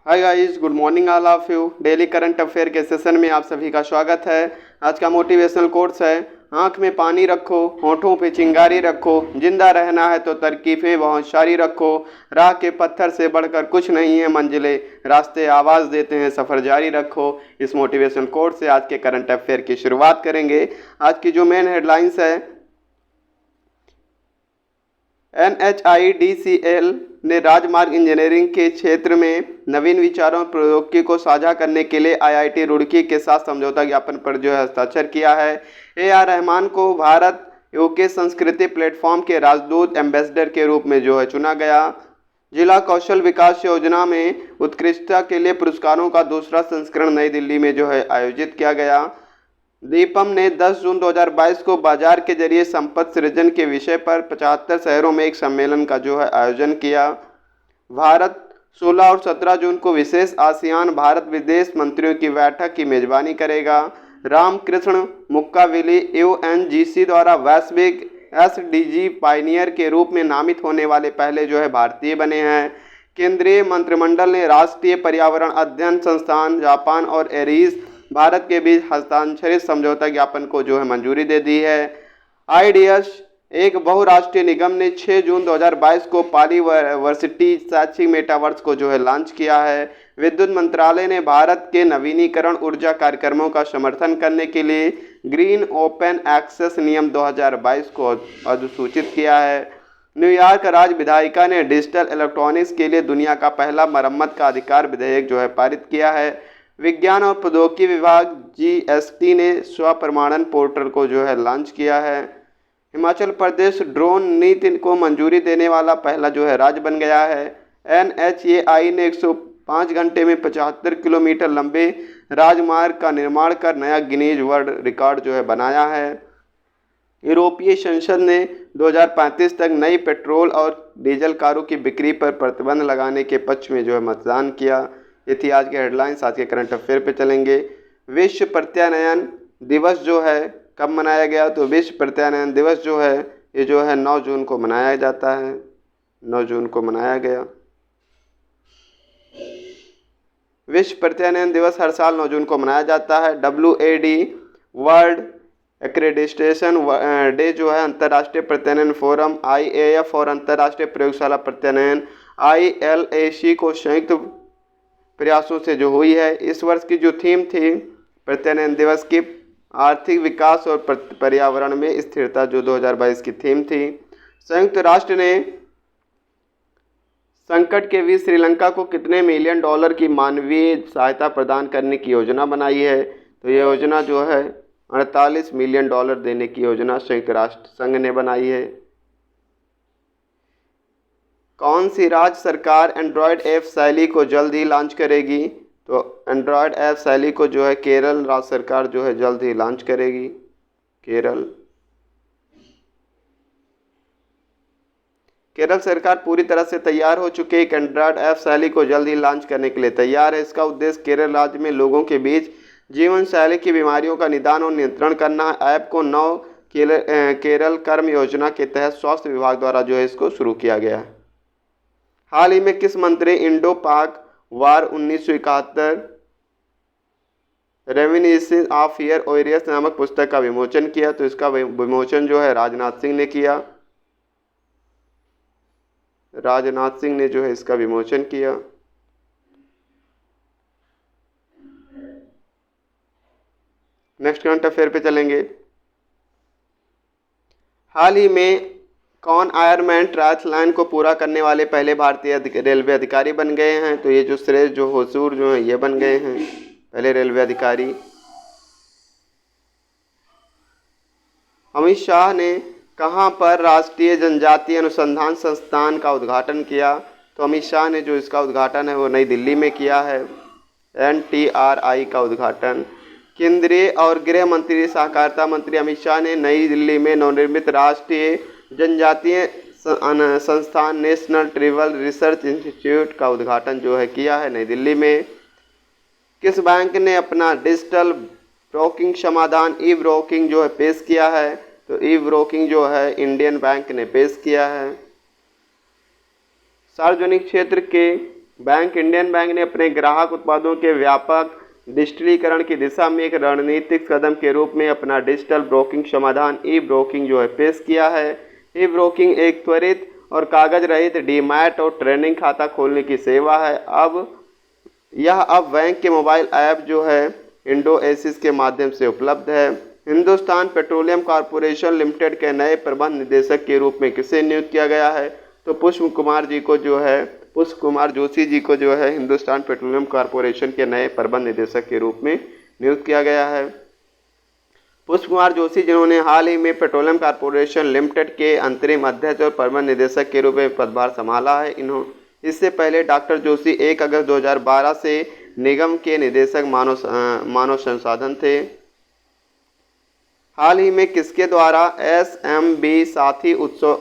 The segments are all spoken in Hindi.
Hi guys, good morning all of you. Daily current affair के सेशन में आप सभी का स्वागत है। आज का मोटिवेशनल कोट्स है, आंख में पानी रखो, होठों पे चिंगारी रखो, जिंदा रहना है तो तरकीफें बहुत सारी रखो, राह के पत्थर से बढ़कर कुछ नहीं है मंजिलें, रास्ते आवाज़ देते हैं सफ़र जारी रखो। इस मोटिवेशनल कोट से आज के करंट अफेयर की शुरुआत करेंगे। आज की जो मेन हेडलाइंस है, NHIDCL ने राजमार्ग इंजीनियरिंग के क्षेत्र में नवीन विचारों और प्रौद्योगिकी को साझा करने के लिए IIT रुड़की के साथ समझौता ज्ञापन पर हस्ताक्षर किया है। AR रहमान को भारत यूके संस्कृति प्लेटफॉर्म के राजदूत एम्बेसडर के रूप में चुना गया। जिला कौशल विकास योजना में उत्कृष्टता के लिए पुरस्कारों का दूसरा संस्करण नई दिल्ली में आयोजित किया गया। दीपम ने 10 जून 2022 को बाजार के जरिए संपत्ति सृजन के विषय पर 75 शहरों में एक सम्मेलन का आयोजन किया। भारत 16 और 17 जून को विशेष आसियान भारत विदेश मंत्रियों की बैठक की मेजबानी करेगा। रामकृष्ण मुक्काविली UNGC द्वारा वैश्विक SDG पायनियर के रूप में नामित होने वाले पहले भारतीय बने हैं। केंद्रीय मंत्रिमंडल ने राष्ट्रीय पर्यावरण अध्ययन संस्थान जापान और एरीज भारत के बीच हस्ताक्षरित समझौता ज्ञापन को मंजूरी दे दी है। IDS एक बहुराष्ट्रीय निगम ने 6 जून 2022 को पाली वर्सिटी शैक्षिक मेटावर्स को लॉन्च किया है। विद्युत मंत्रालय ने भारत के नवीनीकरण ऊर्जा कार्यक्रमों का समर्थन करने के लिए ग्रीन ओपन एक्सेस नियम 2022 को अधिसूचित किया है। न्यूयॉर्क राज्य विधायिका ने डिजिटल इलेक्ट्रॉनिक्स के लिए दुनिया का पहला मरम्मत का अधिकार विधेयक पारित किया है। विज्ञान और प्रौद्योगिकी विभाग GST ने स्वप्रमाणन पोर्टल को लॉन्च किया है। हिमाचल प्रदेश ड्रोन नीति को मंजूरी देने वाला पहला राज्य बन गया है। NHAI ने 105 घंटे में 75 किलोमीटर लंबे राजमार्ग का निर्माण कर नया गिनीज वर्ल्ड रिकॉर्ड बनाया है। यूरोपीय संसद ने 2035 तक नई पेट्रोल और डीजल कारों की बिक्री पर प्रतिबंध लगाने के पक्ष में मतदान किया। ये थी आज के हेडलाइंस। आज के करंट अफेयर पे चलेंगे। विश्व प्रत्यानयन दिवस कब मनाया गया? तो विश्व प्रत्यानयन दिवस ये 9 जून को मनाया जाता है। 9 जून को मनाया गया। विश्व प्रत्यानयन दिवस हर साल 9 जून को मनाया जाता है। WAD वर्ल्ड एक्रेडिटेशन डे अंतर्राष्ट्रीय प्रत्यानयन फोरम, IAF और अंतर्राष्ट्रीय प्रयोगशाला प्रत्यानयन ILAC को संयुक्त प्रयासों से हुई है। इस वर्ष की जो थीम थी प्रत्यानयन दिवस की, आर्थिक विकास और पर्यावरण में स्थिरता, 2022 की थीम थी। संयुक्त राष्ट्र ने संकट के बीच श्रीलंका को कितने मिलियन डॉलर की मानवीय सहायता प्रदान करने की योजना बनाई है? तो ये योजना 48 मिलियन डॉलर देने की योजना संयुक्त राष्ट्र संघ ने बनाई है। कौन सी राज्य सरकार एंड्रॉयड ऐप शैली को जल्द ही लॉन्च करेगी? तो एंड्रॉयड ऐप शैली को केरल राज्य सरकार जल्द ही लॉन्च करेगी। केरल सरकार पूरी तरह से तैयार हो चुकी है। एक एंड्रॉयड ऐप शैली को जल्द ही लॉन्च करने के लिए तैयार है। इसका उद्देश्य केरल राज्य में लोगों के बीच जीवन शैली की बीमारियों का निदान और नियंत्रण करना है। ऐप को केरल कर्म योजना के तहत स्वास्थ्य विभाग द्वारा इसको शुरू किया गया है। हाल ही में किस मंत्री इंडो पाक वार 1971 रेमिनिसेंस ऑफ ईयर ओरियस नामक पुस्तक का विमोचन किया? तो इसका विमोचन राजनाथ सिंह ने किया। राजनाथ सिंह ने इसका विमोचन किया। नेक्स्ट करंट अफेयर पे चलेंगे। हाल ही में कौन आयरमैन ट्रायथलॉन को पूरा करने वाले पहले भारतीय रेलवे अधिकारी बन गए हैं? तो ये श्रेष्ठ होसूर ये बन गए हैं पहले रेलवे अधिकारी। अमित शाह ने कहां पर राष्ट्रीय जनजातीय अनुसंधान संस्थान का उद्घाटन किया? तो अमित शाह ने इसका उद्घाटन है वो नई दिल्ली में किया है। NTRI का उद्घाटन। केंद्रीय और गृह मंत्री सहकारिता मंत्री अमित शाह ने नई दिल्ली में नवनिर्मित राष्ट्रीय जनजातीय संस्थान नेशनल ट्राइबल रिसर्च इंस्टीट्यूट का उद्घाटन किया है नई दिल्ली में। किस बैंक ने अपना डिजिटल ब्रोकिंग समाधान ई ब्रोकिंग पेश किया है? तो ई ब्रोकिंग इंडियन बैंक ने पेश किया है। सार्वजनिक क्षेत्र के इंडियन बैंक ने अपने ग्राहक उत्पादों के व्यापक डिजिटलीकरण की दिशा में एक रणनीतिक कदम के रूप में अपना डिजिटल ब्रोकिंग समाधान ई ब्रोकिंग जो है पेश किया है। ई ब्रोकिंग एक त्वरित और कागज रहित डीमैट और ट्रेडिंग खाता खोलने की सेवा है। अब बैंक के मोबाइल ऐप जो है इंडोएसिस के माध्यम से उपलब्ध है। हिंदुस्तान पेट्रोलियम कॉरपोरेशन लिमिटेड के नए प्रबंध निदेशक के रूप में किसे नियुक्त किया गया है? तो पुष्प कुमार जोशी जी को जो है हिंदुस्तान पेट्रोलियम कॉरपोरेशन के नए प्रबंध निदेशक के रूप में नियुक्त किया गया है। पुष्प कुमार जोशी जिन्होंने हाल ही में पेट्रोलियम कॉरपोरेशन लिमिटेड के अंतरिम अध्यक्ष और प्रबंध निदेशक के रूप में पदभार संभाला है। इससे पहले डॉक्टर जोशी 1 अगस्त 2012 से निगम के निदेशक मानव संसाधन थे। हाल ही में किसके द्वारा SMB साथी उत्सव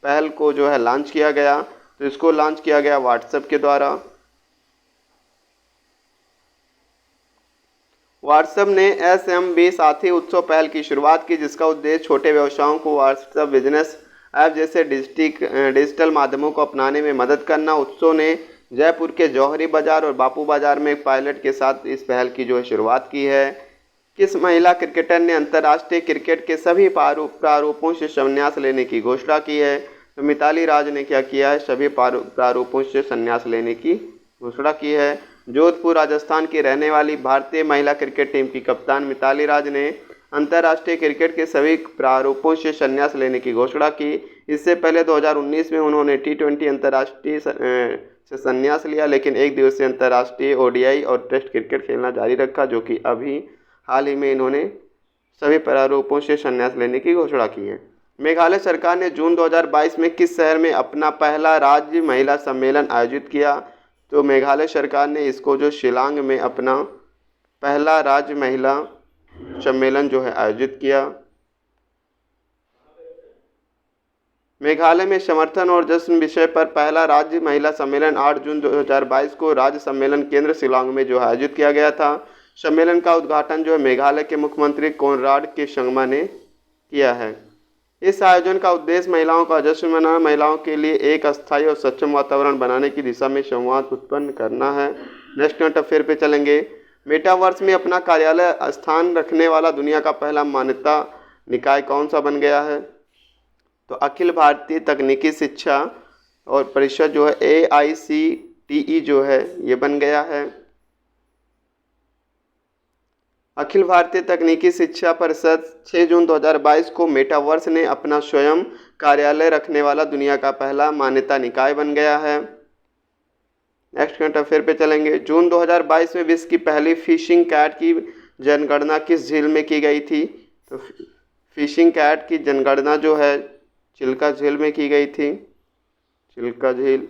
पहल को जो है लॉन्च किया गया? तो इसको लॉन्च किया गया व्हाट्सएप के द्वारा। व्हाट्सएप ने SMB साथी उत्सव पहल की शुरुआत की, जिसका उद्देश्य छोटे व्यवसायों को व्हाट्सएप बिजनेस ऐप जैसे डिजिटल माध्यमों को अपनाने में मदद करना। उत्सव ने जयपुर के जौहरी बाजार और बापू बाजार में एक पायलट के साथ इस पहल की जो है शुरुआत की है। किस महिला क्रिकेटर ने अंतर्राष्ट्रीय क्रिकेट के सभी प्रारूपों से संन्यास लेने की घोषणा की है? तो मिताली राज ने क्या किया है? सभी प्रारूपों से संन्यास लेने की घोषणा की है। जोधपुर राजस्थान की रहने वाली भारतीय महिला क्रिकेट टीम की कप्तान मिताली राज ने अंतर्राष्ट्रीय क्रिकेट के सभी प्रारूपों से संन्यास लेने की घोषणा की। इससे पहले 2019 में उन्होंने T20 अंतर्राष्ट्रीय से संन्यास लिया, लेकिन एक दिवसीय अंतर्राष्ट्रीय ODI और टेस्ट क्रिकेट खेलना जारी रखा, जो कि अभी हाल ही में इन्होंने सभी प्रारूपों से संन्यास लेने की घोषणा की है। मेघालय सरकार ने जून 2022 में किस शहर में अपना पहला राज्य महिला सम्मेलन आयोजित किया? तो मेघालय सरकार ने इसको जो शिलांग में अपना पहला राज्य महिला सम्मेलन जो है आयोजित किया। मेघालय में समर्थन और जश्न विषय पर पहला राज्य महिला सम्मेलन 8 जून 2022 को राज्य सम्मेलन केंद्र शिलांग में जो आयोजित किया गया था। सम्मेलन का उद्घाटन जो है मेघालय के मुख्यमंत्री कोनराड के संगमा ने किया है। इस आयोजन का उद्देश्य महिलाओं का जश्न मनाना, महिलाओं के लिए एक अस्थायी और सक्षम वातावरण बनाने की दिशा में संवाद उत्पन्न करना है। नेक्स्ट करंट अफेयर पे चलेंगे। मेटावर्स में अपना कार्यालय स्थान रखने वाला दुनिया का पहला मान्यता निकाय कौन सा बन गया है? तो अखिल भारतीय तकनीकी शिक्षा और परिषद जो है AICTE जो है ये बन गया है। अखिल भारतीय तकनीकी शिक्षा परिषद 6 जून 2022 को मेटावर्स ने अपना स्वयं कार्यालय रखने वाला दुनिया का पहला मान्यता निकाय बन गया है। नेक्स्ट करंट अफेयर पे चलेंगे। जून 2022 में विश्व की पहली फिशिंग कैट की जनगणना किस झील में की गई थी? तो फिशिंग कैट की जनगणना जो है चिल्का झील में की गई थी। चिल्का झील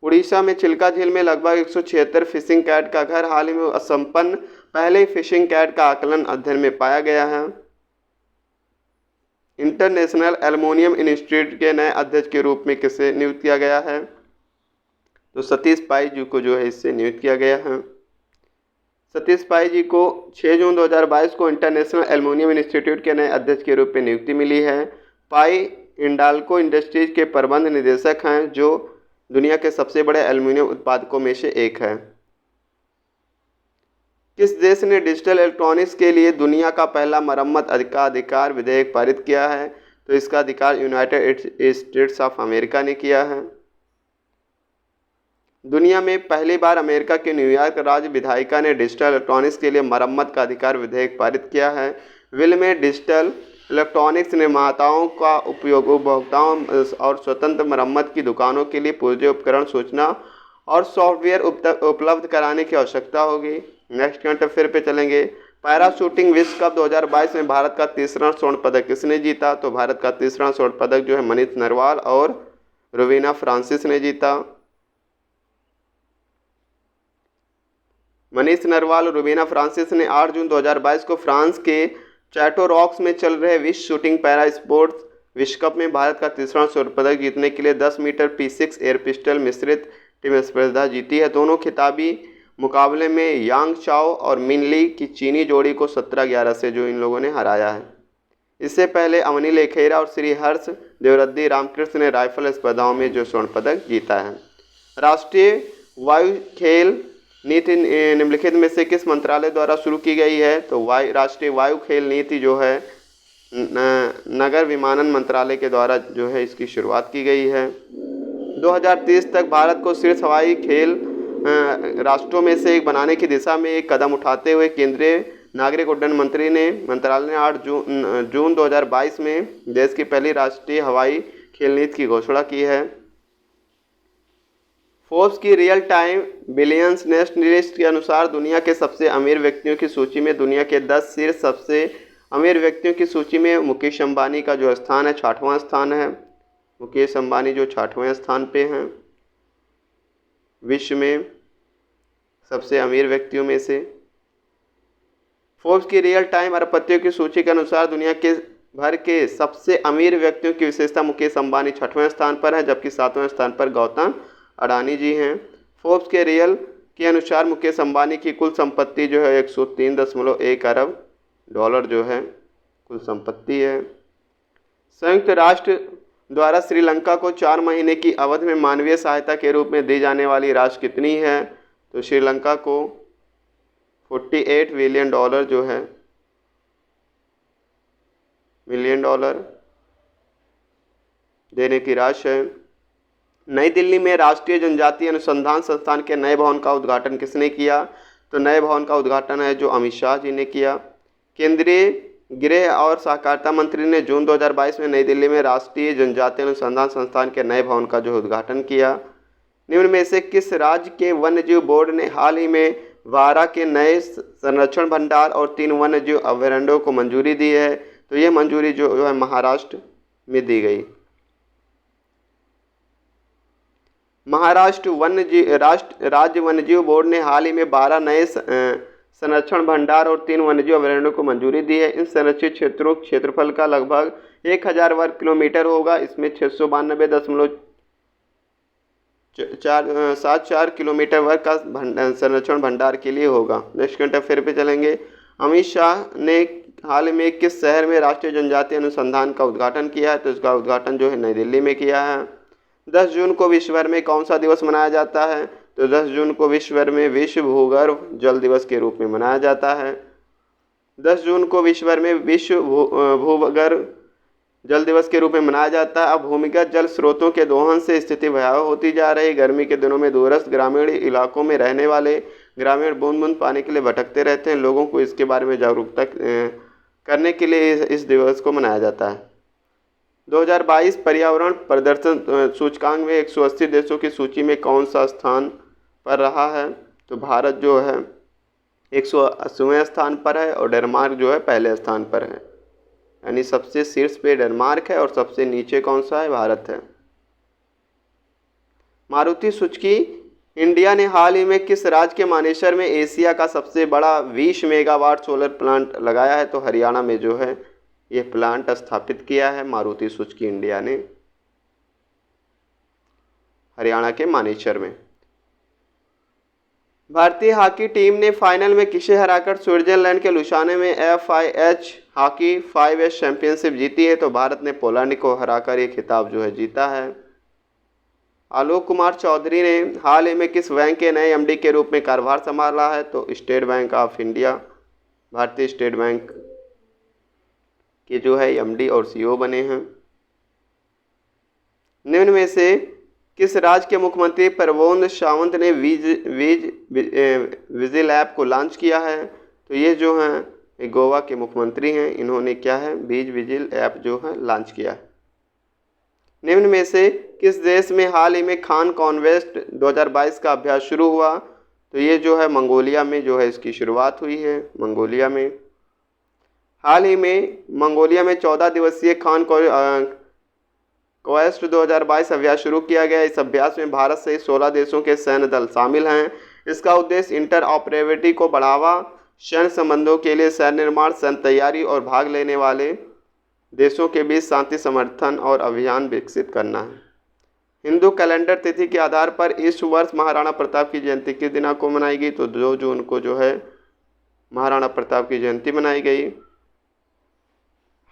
उड़ीसा में चिल्का झील में लगभग 176 फिशिंग कैट का घर। हाल ही में असंपन्न पहले फिशिंग कैट का आकलन अध्ययन में पाया गया है। इंटरनेशनल एल्युमिनियम इंस्टीट्यूट के नए अध्यक्ष के रूप में किसे नियुक्त किया गया है? तो सतीश पाई जी को जो है इससे नियुक्त किया गया है। सतीश पाई जी को 6 जून 2022 को इंटरनेशनल एल्युमिनियम इंस्टीट्यूट के नए अध्यक्ष के रूप में नियुक्ति मिली है। पाई इंडाल्को इंडस्ट्रीज के प्रबंध निदेशक हैं, जो दुनिया के सबसे बड़े एल्युमिनियम उत्पादकों में से एक है। किस देश ने डिजिटल इलेक्ट्रॉनिक्स के लिए दुनिया का पहला मरम्मत अधिकार विधेयक पारित किया है? तो इसका अधिकार यूनाइटेड स्टेट्स ऑफ अमेरिका ने किया है। दुनिया में पहली बार अमेरिका के न्यूयॉर्क राज्य विधायिका ने डिजिटल इलेक्ट्रॉनिक्स के लिए मरम्मत का अधिकार विधेयक पारित किया है। विल में डिजिटल इलेक्ट्रॉनिक्स निर्माताओं का उपयोग उपभोक्ताओं और स्वतंत्र मरम्मत की दुकानों के लिए पुर्जे उपकरण, सूचना और सॉफ्टवेयर उपलब्ध कराने की आवश्यकता होगी। नेक्स्ट करंट अफेयर पे चलेंगे। पैरा शूटिंग विश्व कप 2022 में भारत का तीसरा स्वर्ण पदक किसने जीता? तो भारत का तीसरा स्वर्ण पदक जो है मनीष नरवाल और रुबीना फ्रांसिस ने जीता। मनीष नरवाल और रुबीना फ्रांसिस ने 8 जून 2022 को फ्रांस के चैटोरॉक्स में चल रहे विश्व शूटिंग पैरा स्पोर्ट्स विश्व कप में भारत का तीसरा स्वर्ण पदक जीतने के लिए 10 मीटर P6 एयर पिस्टल मिश्रित टीम स्पर्धा जीती है। दोनों खिताबी मुकाबले में यांग चाओ और मिन ली की चीनी जोड़ी को 17-11 से जो इन लोगों ने हराया है। इससे पहले अवनी लेखेरा और श्री हर्ष देवरद्दी रामकृष्ण ने राइफल स्पर्धाओं में जो स्वर्ण पदक जीता है। राष्ट्रीय वायु खेल नीति निम्नलिखित में से किस मंत्रालय द्वारा शुरू की गई है? तो राष्ट्रीय वायु खेल नीति जो है नगर विमानन मंत्रालय के द्वारा जो है इसकी शुरुआत की गई है। 2030 तक भारत को शीर्ष हवाई खेल राष्ट्रों में से एक बनाने की दिशा में एक कदम उठाते हुए केंद्रीय नागरिक उड्डयन मंत्रालय ने 8 जून 2022 में देश की पहली राष्ट्रीय हवाई खेल नीति की घोषणा की है। फोर्ब्स की रियल टाइम बिलियंस लिस्ट के अनुसार दुनिया के सबसे अमीर व्यक्तियों की सूची में दुनिया के 10 शीर्ष सबसे अमीर व्यक्तियों की सूची में मुकेश अंबानी का जो स्थान है 6वां स्थान है। मुकेश अंबानी जो 6वें स्थान पे हैं विश्व में सबसे अमीर व्यक्तियों में से। फोर्ब्स की रियल टाइम अरबपतियों की सूची के अनुसार दुनिया के भर के सबसे अमीर व्यक्तियों की विशेषता मुकेश अंबानी 6वें स्थान पर है, जबकि 7वें स्थान पर गौतम अडानी जी हैं। फोर्ब्स के रियल के अनुसार मुकेश अंबानी की कुल संपत्ति जो है 103.1 अरब डॉलर जो है कुल संपत्ति है। संयुक्त राष्ट्र द्वारा श्रीलंका को 4 महीने की अवधि में मानवीय सहायता के रूप में दी जाने वाली राशि कितनी है? तो श्रीलंका को 48 बिलियन डॉलर जो है मिलियन डॉलर देने की राशि है। नई दिल्ली में राष्ट्रीय जनजातीय अनुसंधान संस्थान के नए भवन का उद्घाटन किसने किया? तो नए भवन का उद्घाटन है जो अमित शाह जी ने किया। केंद्रीय गृह और सहकारिता मंत्री ने जून 2022 में नई दिल्ली में राष्ट्रीय जनजातीय अनुसंधान संस्थान के नए भवन का जो उद्घाटन किया। निम्न में से किस राज्य के वन्यजीव बोर्ड ने हाल ही में वारा के नए संरक्षण भंडार और 3 वन्यजीव अभयारण्यों को मंजूरी दी है? तो यह मंजूरी जो है महाराष्ट्र में दी गई। महाराष्ट्र राज्य वन्यजीव बोर्ड ने हाल ही में 12 नए संरक्षण भंडार और 3 वन्यजीव अभयारण्यों को मंजूरी दी है। इन संरक्षित क्षेत्रों क्षेत्रफल का लगभग 1000 वर्ग किलोमीटर होगा। इसमें 692.74 किलोमीटर वर्ग का संरक्षण भंडार के लिए होगा। नेक्स्ट घंटा फिर पे चलेंगे। अमित शाह ने हाल में किस शहर में राष्ट्रीय जनजातीय अनुसंधान का उद्घाटन किया है? तो इसका उद्घाटन जो है नई दिल्ली में किया है। 10 जून को विश्व भर में कौन सा दिवस मनाया जाता है? तो 10 जून को विश्व भर में विश्व भूगर्भ जल दिवस के रूप में मनाया जाता है। 10 जून को विश्व भर में विश्व भूगर्भ जल दिवस के रूप में मनाया जाता है। अब भूमिगत जल स्रोतों के दोहन से स्थिति भयावह होती जा रही। गर्मी के दिनों में दूरस्थ ग्रामीण इलाकों में रहने वाले ग्रामीण बूंद बूंद पानी के लिए भटकते रहते हैं। लोगों को इसके बारे में जागरूकता करने के लिए इस दिवस को मनाया जाता है। 2022 पर्यावरण प्रदर्शन सूचकांक में 180 देशों की सूची में कौन सा स्थान पर रहा है? तो भारत जो है 180वें स्थान पर है और डेनमार्क जो है पहले स्थान पर है। यानी सबसे शीर्ष पे डेनमार्क है और सबसे नीचे कौन सा है? भारत है। मारुति सुजुकी इंडिया ने हाल ही में किस राज्य के मानेसर में एशिया का सबसे बड़ा 20 मेगावाट सोलर प्लांट लगाया है? तो हरियाणा में जो है ये प्लांट स्थापित किया है मारुति सुजुकी इंडिया ने हरियाणा के मानेसर में। भारतीय हॉकी टीम ने फाइनल में किसे हराकर स्विट्जरलैंड के लुसाने में FIH हॉकी 5S चैंपियनशिप जीती है? तो भारत ने पोलैंड को हराकर ये खिताब जो है जीता है। आलोक कुमार चौधरी ने हाल ही में किस बैंक के नए MD के रूप में कार्यभार संभाला है? तो स्टेट बैंक ऑफ इंडिया भारतीय स्टेट बैंक के जो है MD और CEO बने हैं। निम्न में से किस राज्य के मुख्यमंत्री प्रमोद सावंत ने विजिल ऐप को लॉन्च किया है? तो ये जो हैं गोवा के मुख्यमंत्री हैं। इन्होंने क्या है विजिल ऐप जो है लॉन्च किया है। निम्न में से किस देश में हाल ही में खान कॉन्वेस्ट 2022 का अभ्यास शुरू हुआ? तो ये जो है मंगोलिया में जो है इसकी शुरुआत हुई है। मंगोलिया में हाल ही में मंगोलिया में 14 दिवसीय खान क्वेस्ट 2022 अभ्यास शुरू किया गया। इस अभ्यास में भारत सहित 16 देशों के सैन्य दल शामिल हैं। इसका उद्देश्य इंटर ऑपरेबिलिटी को बढ़ावा, सैन्य संबंधों के लिए सैन्य निर्माण, सैन्य तैयारी और भाग लेने वाले देशों के बीच शांति समर्थन और अभियान विकसित करना है। हिंदू कैलेंडर तिथि के आधार पर इस वर्ष महाराणा प्रताप की जयंती किस दिनांक को मनाई गई? तो 2 जून को जो है महाराणा प्रताप की जयंती मनाई गई।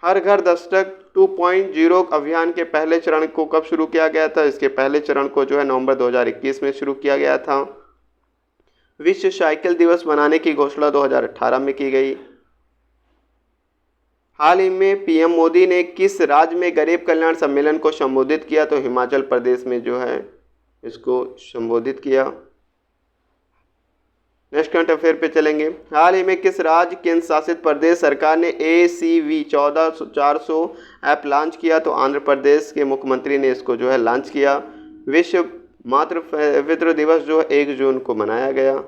हर घर दस्तक 2.0 अभियान के पहले चरण को कब शुरू किया गया था? इसके पहले चरण को जो है नवंबर 2021 में शुरू किया गया था। विश्व साइकिल दिवस मनाने की घोषणा 2018 में की गई। हाल ही में पीएम मोदी ने किस राज्य में गरीब कल्याण सम्मेलन को संबोधित किया? तो हिमाचल प्रदेश में जो है इसको संबोधित किया। नेक्स्ट करंट अफेयर पे चलेंगे। हाल ही में किस राज्य केंद्र शासित प्रदेश सरकार ने ACV 14400 ऐप लॉन्च किया? तो आंध्र प्रदेश के मुख्यमंत्री ने इसको जो है लॉन्च किया। विश्व मातृ दिवस जो 1 जून को मनाया गया।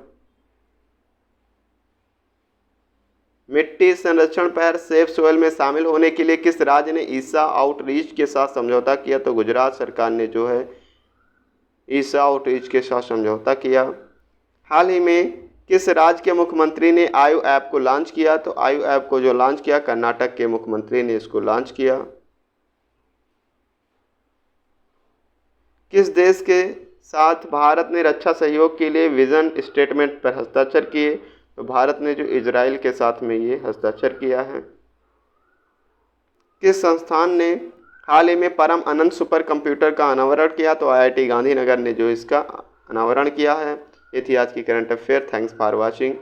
मिट्टी संरक्षण पर सेफ सोयल में शामिल होने के लिए किस राज्य ने ईसा आउटरीच के साथ समझौता किया? तो गुजरात सरकार ने जो है ईसा आउटरीच के साथ समझौता किया। हाल ही में किस राज्य के मुख्यमंत्री ने आयु ऐप को लॉन्च किया? तो आयु ऐप को जो लॉन्च किया कर्नाटक के मुख्यमंत्री ने इसको लॉन्च किया। किस देश के साथ भारत ने रक्षा सहयोग के लिए विजन स्टेटमेंट पर हस्ताक्षर किए? तो भारत ने जो इजराइल के साथ में ये हस्ताक्षर किया है। किस संस्थान ने हाल ही में परम अनंत सुपर कंप्यूटर का अनावरण किया? तो IIT गांधीनगर ने जो इसका अनावरण किया है। ये थी आज की current affair. Thanks for watching.